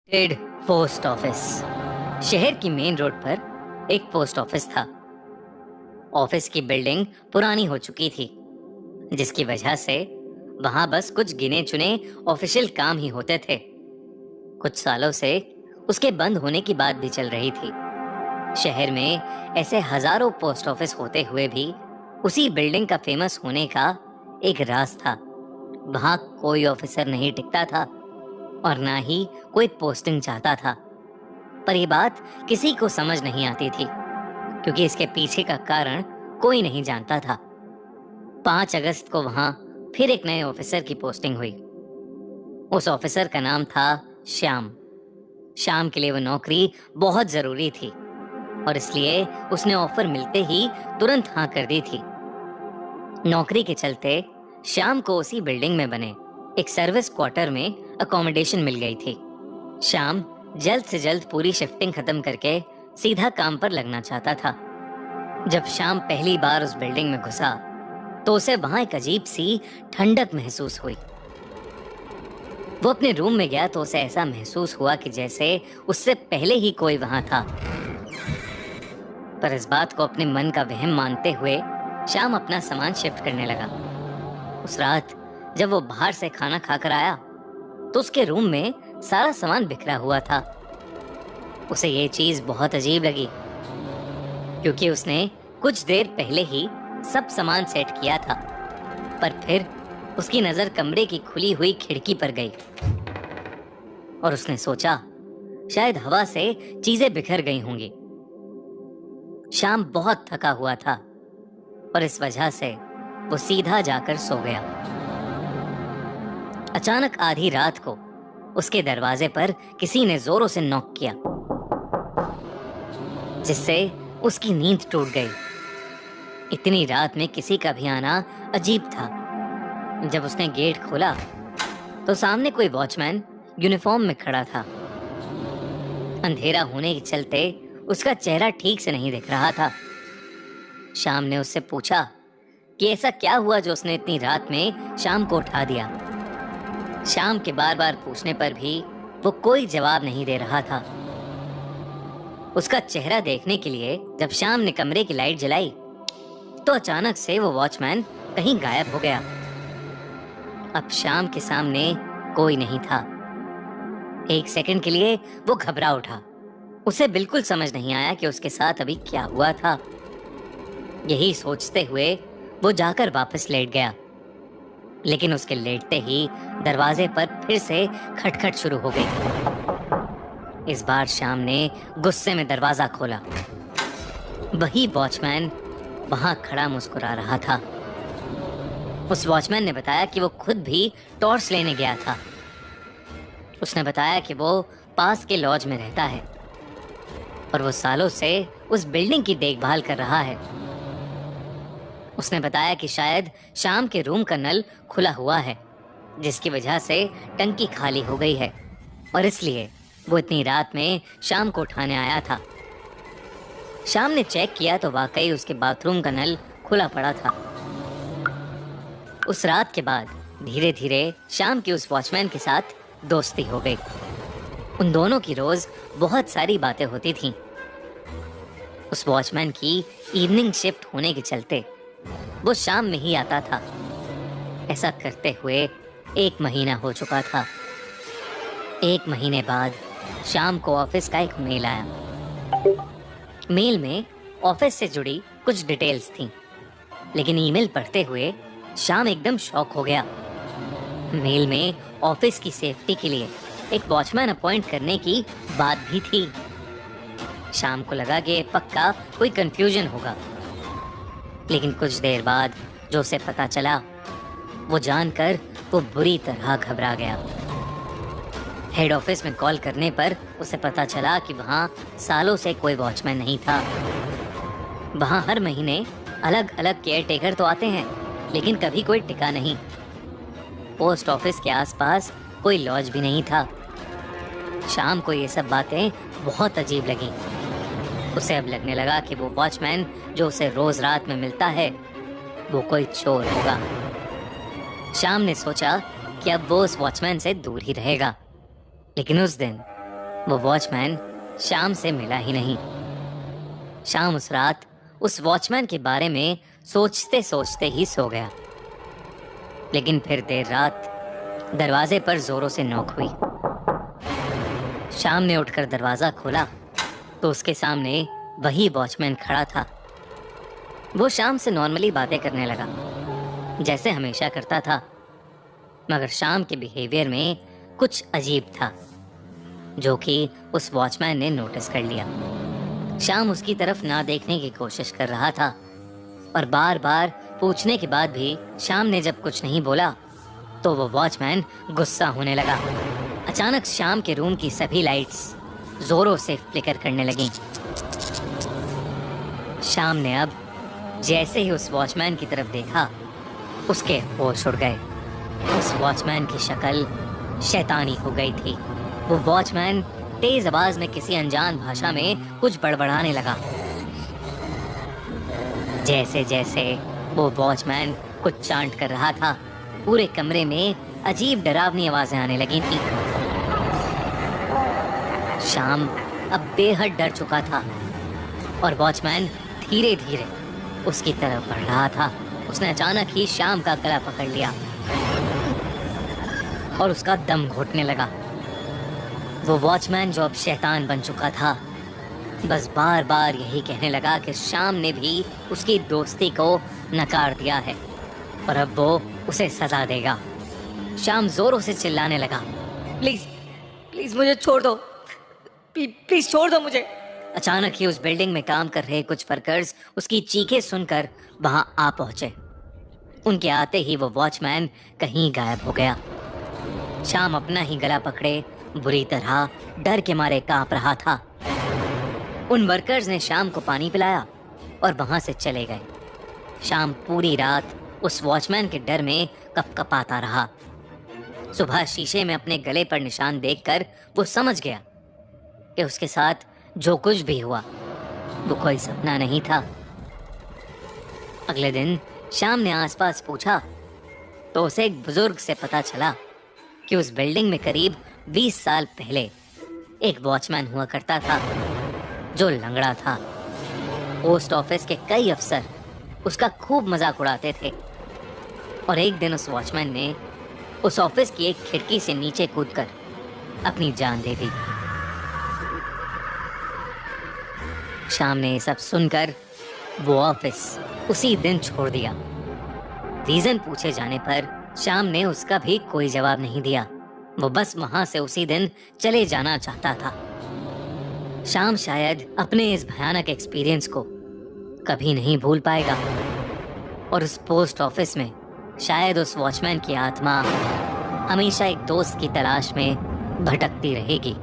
Ted post office. शहर की main road पर एक पोस्ट ऑफिस था। ऑफिस की बिल्डिंग पुरानी हो चुकी थी, जिसकी वजह से वहां बस कुछ गिने चुने ऑफिशियल काम ही होते थे। कुछ सालों से उसके बंद होने की बात भी चल रही थी। शहर में ऐसे हजारों पोस्ट ऑफिस होते हुए भी उसी बिल्डिंग का फेमस होने का एक राज था। वहां कोई ऑफिसर नहीं टिकता था और ना ही कोई पोस्टिंग चाहता था। पर यह बात किसी को समझ नहीं आती थी, क्योंकि इसके पीछे का कारण कोई नहीं जानता था। 5 अगस्त को वहां फिर एक नए ऑफिसर की पोस्टिंग हुई। उस ऑफिसर का नाम था श्याम। श्याम के लिए वो नौकरी बहुत जरूरी थी और इसलिए उसने ऑफर मिलते ही तुरंत हाँ कर दी थी। नौकरी के चलते श्याम को उसी बिल्डिंग में बने एक सर्विस क्वार्टर में अकोमोडेशन मिल गई थी। श्याम जल्द से जल्द पूरी शिफ्टिंग खत्म करके सीधा काम पर लगना चाहता था। जब श्याम पहली बार उस बिल्डिंग में घुसा तो उसे वहां एक अजीब सी ठंडक महसूस हुई। वो अपने रूम में गया तो उसे ऐसा महसूस हुआ कि जैसे उससे पहले ही कोई वहां था। पर इस बात को अपने मन का वहम मानते हुए श्याम अपना सामान शिफ्ट करने लगा। उस रात जब वो बाहर से खाना खाकर आया तो उसके रूम में सारा सामान बिखरा हुआ था। उसे ये चीज बहुत अजीब लगी, क्योंकि उसने कुछ देर पहले ही सब सामान सेट किया था। पर फिर उसकी नजर कमरे की खुली हुई खिड़की पर गई और उसने सोचा शायद हवा से चीजें बिखर गई होंगी। श्याम बहुत थका हुआ था और इस वजह से वो सीधा जाकर सो गया। अचानक आधी रात को उसके दरवाजे पर किसी ने जोरों से नॉक किया, जिससे उसकी नींद टूट गई। इतनी रात में किसी का भी आना अजीब था। जब उसने गेट खोला तो सामने कोई वॉचमैन यूनिफॉर्म में खड़ा था। अंधेरा होने के चलते उसका चेहरा ठीक से नहीं दिख रहा था। श्याम ने उससे पूछा कि ऐसा क्या हुआ जो उसने इतनी रात में शाम को उठा दिया। श्याम के बार बार पूछने पर भी वो कोई जवाब नहीं दे रहा था। उसका चेहरा देखने के लिए जब श्याम ने कमरे की लाइट जलाई तो अचानक से वो वॉचमैन कहीं गायब हो गया। अब श्याम के सामने कोई नहीं था। एक सेकंड के लिए वो घबरा उठा। उसे बिल्कुल समझ नहीं आया कि उसके साथ अभी क्या हुआ था। यही सोचते हुए वो जाकर वापस लेट गया, लेकिन उसके लेटते ही दरवाजे पर फिर से खटखट शुरू हो गई। इस बार श्याम ने गुस्से में दरवाजा खोला। वही वॉचमैन वहां खड़ा मुस्कुरा रहा था। उस वॉचमैन ने बताया कि वो खुद भी टॉर्च लेने गया था। उसने बताया कि वो पास के लॉज में रहता है और वो सालों से उस बिल्डिंग की देखभाल कर रहा है। उसने बताया कि शायद शाम के रूम का नल खुला हुआ है, जिसकी वजह से टंकी खाली हो गई है और इसलिए वो इतनी रात में शाम को उठाने आया था। शाम ने चेक किया तो वाकई उसके बाथरूम का नल खुला पड़ा था। उस रात के बाद धीरे धीरे शाम की उस वॉचमैन के साथ दोस्ती हो गई। उन दोनों की रोज बहुत सारी बातें होती थीं। उस वॉचमैन की इवनिंग शिफ्ट होने के चलते वो शाम में ही आता था। ऐसा करते हुए 1 महीना हो चुका था। 1 महीने बाद शाम को ऑफिस का एक मेल आया। मेल में ऑफिस से जुड़ी कुछ डिटेल्स थीं, लेकिन ईमेल पढ़ते हुए शाम एकदम शॉक हो गया। मेल में ऑफिस की सेफ्टी के लिए एक वॉचमैन अपॉइंट करने की बात भी थी। शाम को लगा कि पक्का कोई कंफ्यूजन होगा, लेकिन कुछ देर बाद जो उसे पता चला वो जानकर वो बुरी तरह घबरा गया। हेड ऑफिस में कॉल करने पर उसे पता चला कि वहाँ सालों से कोई वॉचमैन नहीं था। वहाँ हर महीने अलग अलग केयर टेकर तो आते हैं, लेकिन कभी कोई टिका नहीं। पोस्ट ऑफिस के आसपास कोई लॉज भी नहीं था। शाम को ये सब बातें बहुत अजीब लगी। उसे अब लगने लगा कि वो वॉचमैन जो उसे रोज रात में मिलता है वो कोई चोर होगा। शाम ने सोचा कि अब वो उस वॉचमैन से दूर ही रहेगा, लेकिन उस दिन वो वॉचमैन शाम से मिला ही नहीं। शाम उस रात उस वॉचमैन के बारे में सोचते सोचते ही सो गया। लेकिन फिर देर रात दरवाजे पर जोरों से नोक हुई। शाम ने उठकर दरवाजा खोला तो उसके सामने वही वॉचमैन खड़ा था। वो शाम से नॉर्मली बातें करने लगा जैसे हमेशा करता था, मगर शाम के बिहेवियर में कुछ अजीब था जो कि उस वॉचमैन ने नोटिस कर लिया। शाम उसकी तरफ ना देखने की कोशिश कर रहा था और बार बार पूछने के बाद भी शाम ने जब कुछ नहीं बोला तो वो वॉचमैन गुस्सा होने लगा। अचानक शाम के रूम की सभी लाइट्स जोरों से फ्लिकर करने लगीं। शाम ने अब जैसे ही उस वॉचमैन की तरफ देखा उसके होश उड़ गए। उस वॉचमैन की शक्ल शैतानी हो गई थी। वो वॉचमैन तेज आवाज में किसी अनजान भाषा में कुछ बड़बड़ाने लगा। जैसे जैसे वो वॉचमैन कुछ चांट कर रहा था, पूरे कमरे में अजीब डरावनी आवाजें आने लगी थी। शाम अब बेहद डर चुका था और वॉचमैन धीरे धीरे उसकी तरफ बढ़ रहा था। उसने अचानक ही शाम का गला पकड़ लिया और उसका दम घोटने लगा। वो वॉचमैन जो अब शैतान बन चुका था बस बार बार यही कहने लगा कि शाम ने भी उसकी दोस्ती को नकार दिया है और अब वो उसे सजा देगा। शाम जोरों से चिल्लाने लगा, प्लीज प्लीज मुझे छोड़ दो, प्लीज छोड़ दो मुझे। अचानक ही उस बिल्डिंग में काम कर रहे कुछ वर्कर्स उसकी चीखें सुनकर वहां आ पहुंचे। उनके आते ही वो वॉचमैन कहीं गायब हो गया। शाम अपना ही गला पकड़े बुरी तरह डर के मारे कांप रहा था। उन वर्कर्स ने शाम को पानी पिलाया और वहां से चले गए। शाम पूरी रात उस वॉचमैन के डर में कपकपाता रहा। सुबह शीशे में अपने गले पर निशान देखकर वो समझ गया कि उसके साथ जो कुछ भी हुआ वो कोई सपना नहीं था। अगले दिन शाम ने आसपास पूछा तो उसे एक बुजुर्ग से पता चला कि उस बिल्डिंग में करीब 20 साल पहले एक वॉचमैन हुआ करता था जो लंगड़ा था। पोस्ट ऑफिस के कई अफसर उसका खूब मजाक उड़ाते थे और एक दिन उस वॉचमैन ने उस ऑफिस की एक खिड़की से नीचे कूदकर अपनी जान दे दी। शाम ने ये सब सुनकर वो ऑफिस उसी दिन छोड़ दिया। रीजन पूछे जाने पर शाम ने उसका भी कोई जवाब नहीं दिया। वो बस वहां से उसी दिन चले जाना चाहता था। शाम शायद अपने इस भयानक एक्सपीरियंस को कभी नहीं भूल पाएगा और उस पोस्ट ऑफिस में शायद उस वॉचमैन की आत्मा हमेशा एक दोस्त की तलाश में भटकती रहेगी।